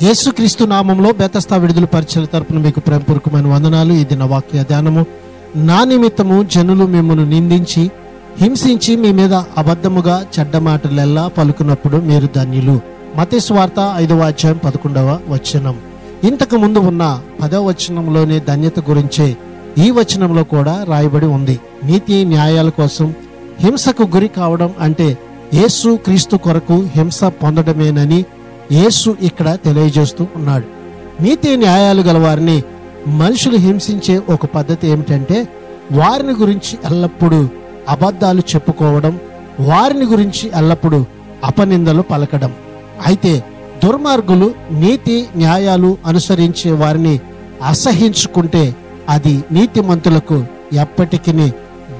యేసుక్రీస్తు నామంలో బెతస్తా విడుదల పరిచయ తరపున మీకు ప్రేమపూర్వకమైన వందనాలు. ఇది నా వాక్య ధ్యానము. నా నిమిత్తము జనులు మిమ్మల్ని నిందించి హింసించి మీ మీద అబద్ధముగా చెడ్డ మాటలెల్లా పలుకున్నప్పుడు మీరు ధన్యులు. మత్తయి సువార్త 5వ అధ్యాయం 11వ వచనం. ఇంతకు ముందు ఉన్న 10వ వచనంలోనే ధన్యత గురించే ఈ వచనంలో కూడా రాయబడి ఉంది. నీతి న్యాయాల కోసం హింసకు గురి కావడం అంటే యేసు క్రీస్తు కొరకు హింస పొందడమేనని యేసు ఇక్కడ తెలియజేస్తూ ఉన్నాడు. నీతి న్యాయాలు గల వారిని మనుషులు హింసించే ఒక పద్ధతి ఏమిటంటే వారిని గురించి ఎల్లప్పుడూ అబద్ధాలు చెప్పుకోవడం, వారిని గురించి ఎల్లప్పుడూ అపనిందలు పలకడం. అయితే దుర్మార్గులు నీతి న్యాయాలు అనుసరించే వారిని అసహించుకుంటే అది నీతిమంతులకు ఎప్పటికీ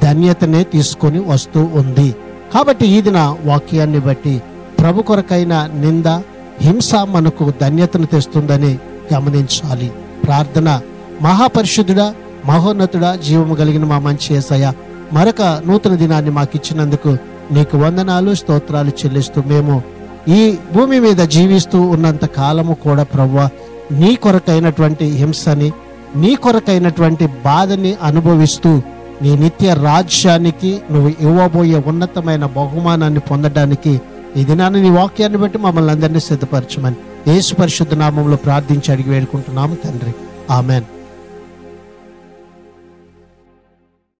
ధన్యతనే తీసుకొని వస్తూ ఉంది. కాబట్టి ఈ దిన వాక్యాన్ని బట్టి ప్రభు కొరకైన నింద హింస మనకు ధన్యతను తెస్తుందని గమనించాలి. ప్రార్థన. మహాపరిశుద్ధుడా, మహోన్నతుడా, జీవము కలిగిన మా మంచి యేసయ్య, మరొక నూతన దినాన్ని మాకు ఇచ్చినందుకు నీకు వందనాలు, స్తోత్రాలు చెల్లిస్తూ మేము ఈ భూమి మీద జీవిస్తూ ఉన్నంత కాలము కూడా ప్రభువా నీ కొరకైనటువంటి హింసని, నీ కొరకైనటువంటి బాధని అనుభవిస్తూ నీ నిత్య రాజ్యానికి నువ్వు ఇవ్వబోయే ఉన్నతమైన బహుమానాన్ని పొందడానికి ఈ దినాన్ని నీ వాక్యాన్ని బట్టి మమ్మల్ని అందరినీ సిద్ధపరచమని యేసు పరిశుద్ధ నామంలో ప్రార్థించి అడిగి వేడుకుంటున్నాము తండ్రి. ఆమెన్.